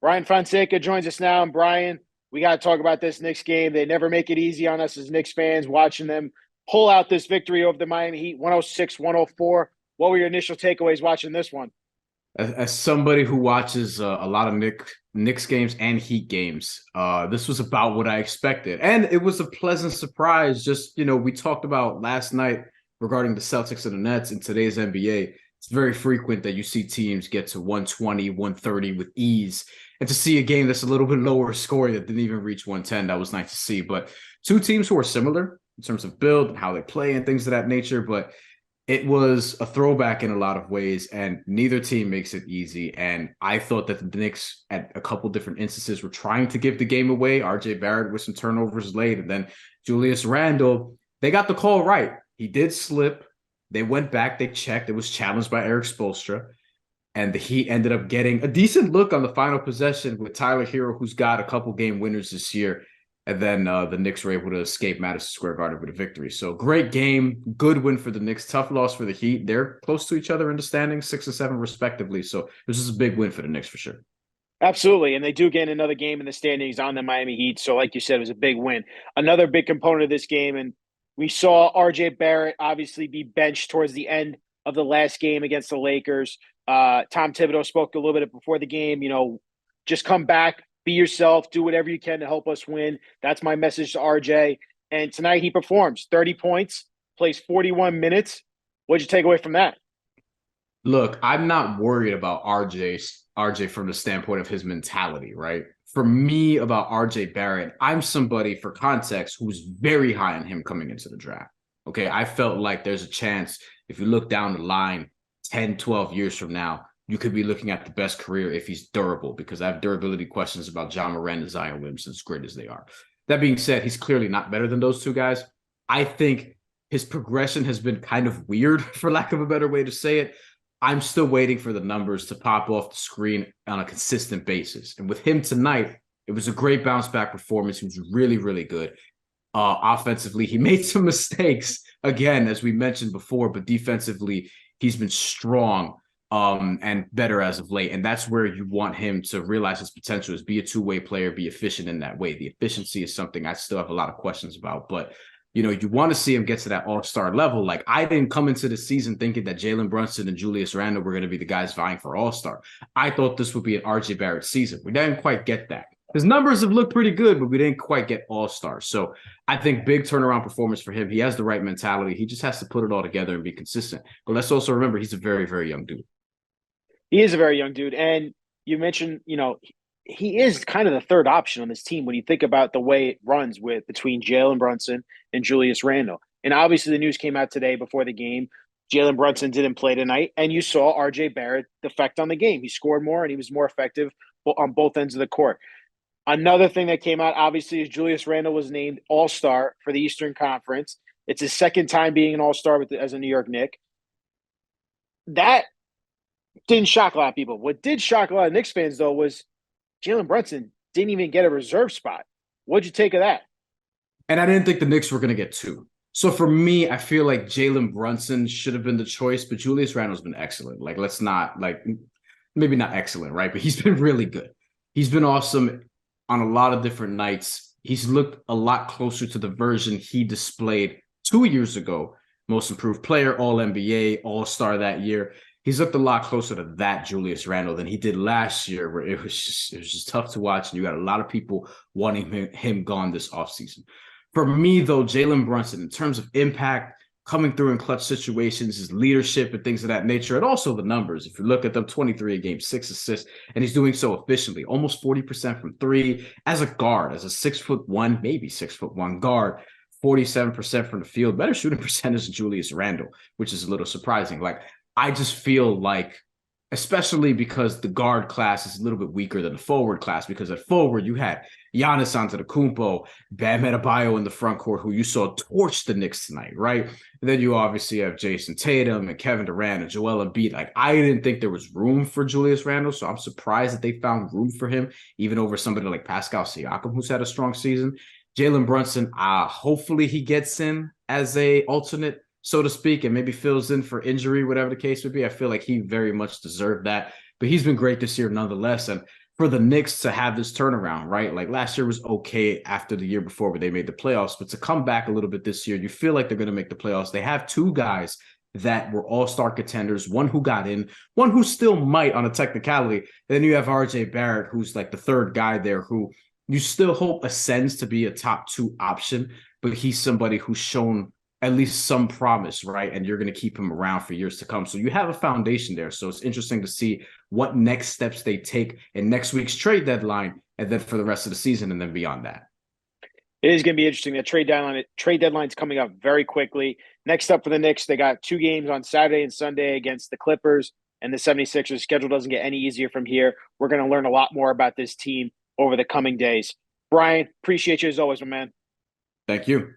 Bryan Fonseca joins us now. And Brian, we got to talk about this Knicks game. They never make it easy on us as Knicks fans watching them pull out this victory over the Miami Heat, 106-104. What were your initial takeaways watching this one? As somebody who watches a lot of Knicks games and Heat games, this was about what I expected. And it was a pleasant surprise. Just, we talked about last night regarding the Celtics and the Nets in today's NBA. It's very frequent that you see teams get to 120, 130 with ease. And to see a game that's a little bit lower scoring that didn't even reach 110, that was nice to see. But two teams who are similar in terms of build and how they play and things of that nature. But it was a throwback in a lot of ways, and neither team makes it easy. And I thought that the Knicks, at a couple different instances, were trying to give the game away. RJ Barrett with some turnovers late, and then Julius Randle, they got the call right. He did slip. They went back, they checked. It was challenged by Eric Spoelstra, and the Heat ended up getting a decent look on the final possession with Tyler Hero, who's got a couple game winners this year. And then the Knicks were able to escape Madison Square Garden with a victory. So great game, good win for the Knicks, tough loss for the Heat. They're close to each other in the standings, 6 and 7 respectively. So this is a big win for the Knicks for sure. Absolutely. And they do get another game in the standings on the Miami Heat. So, like you said, it was a big win. Another big component of this game, and we saw RJ Barrett obviously be benched towards the end of the last game against the Lakers. Tom Thibodeau spoke a little bit before the game, just come back, be yourself, do whatever you can to help us win. That's my message to RJ. And tonight he performs 30 points, plays 41 minutes. What'd you take away from that? Look, I'm not worried about RJ from the standpoint of his mentality, right? For me, about RJ Barrett, I'm somebody, for context, who's very high on him coming into the draft. Okay, I felt like there's a chance, if you look down the line 10, 12 years from now, you could be looking at the best career if he's durable, because I have durability questions about John Moran and Zion Williamson, as great as they are. That being said, he's clearly not better than those two guys. I think his progression has been kind of weird, for lack of a better way to say it. I'm still waiting for the numbers to pop off the screen on a consistent basis. And with him tonight, it was a great bounce back performance. He was really, really good. Offensively, he made some mistakes, again, as we mentioned before, but defensively, he's been strong. And better as of late. And that's where you want him to realize his potential, is be a two-way player, be efficient in that way. The efficiency is something I still have a lot of questions about. But, you want to see him get to that all-star level. Like, I didn't come into the season thinking that Jalen Brunson and Julius Randle were going to be the guys vying for all-star. I thought this would be an RJ Barrett season. We didn't quite get that. His numbers have looked pretty good, but we didn't quite get all-star. So I think big turnaround performance for him. He has the right mentality. He just has to put it all together and be consistent. But let's also remember, he's a very, very young dude. He is a very young dude. And you mentioned, he is kind of the third option on this team when you think about the way it runs between Jalen Brunson and Julius Randle. And obviously the news came out today before the game. Jalen Brunson didn't play tonight, and you saw RJ Barrett defect on the game. He scored more and he was more effective on both ends of the court. Another thing that came out, obviously, is Julius Randle was named All-Star for the Eastern Conference. It's his second time being an All-Star as a New York Knick. That didn't shock a lot of people. What did shock a lot of Knicks fans, though, was Jalen Brunson didn't even get a reserve spot. What'd you take of that? And I didn't think the Knicks were going to get two. So for me, I feel like Jalen Brunson should have been the choice, but Julius Randle's been excellent. Like, let's not, maybe not excellent, right? But he's been really good. He's been awesome on a lot of different nights. He's looked a lot closer to the version he displayed 2 years ago. Most improved player, All-NBA, All-Star that year. He's looked a lot closer to that Julius Randle than he did last year, where it was just tough to watch, and you got a lot of people wanting him gone this offseason. For me, though, Jalen Brunson, in terms of impact, coming through in clutch situations, his leadership and things of that nature, and also the numbers. If you look at them, 23 a game, 6 assists, and he's doing so efficiently, almost 40% from three as a guard, as a 6'1", maybe 6'1" guard. 47% from the field, better shooting percentage than Julius Randle, which is a little surprising. I just feel like, especially because the guard class is a little bit weaker than the forward class, because at forward you had Giannis Antetokounmpo, Bam Adebayo in the front court, who you saw torch the Knicks tonight, right? And then you obviously have Jason Tatum and Kevin Durant and Joel Embiid. I didn't think there was room for Julius Randle, so I'm surprised that they found room for him, even over somebody like Pascal Siakam, who's had a strong season. Jalen Brunson, hopefully he gets in as a alternate, so to speak, and maybe fills in for injury, whatever the case would be. I feel like he very much deserved that. But he's been great this year nonetheless. And for the Knicks to have this turnaround, right? Like last year was okay after the year before where they made the playoffs, but to come back a little bit this year, you feel like they're going to make the playoffs. They have two guys that were all-star contenders, one who got in, one who still might on a technicality. And then you have RJ Barrett, who's like the third guy there who you still hope ascends to be a top two option, but he's somebody who's shown at least some promise, right? And you're going to keep him around for years to come. So you have a foundation there. So it's interesting to see what next steps they take in next week's trade deadline, and then for the rest of the season, and then beyond that. It is going to be interesting. The trade deadline's coming up very quickly. Next up for the Knicks, they got 2 games on Saturday and Sunday against the Clippers and the 76ers. Schedule doesn't get any easier from here. We're going to learn a lot more about this team over the coming days. Brian, appreciate you as always, my man. Thank you.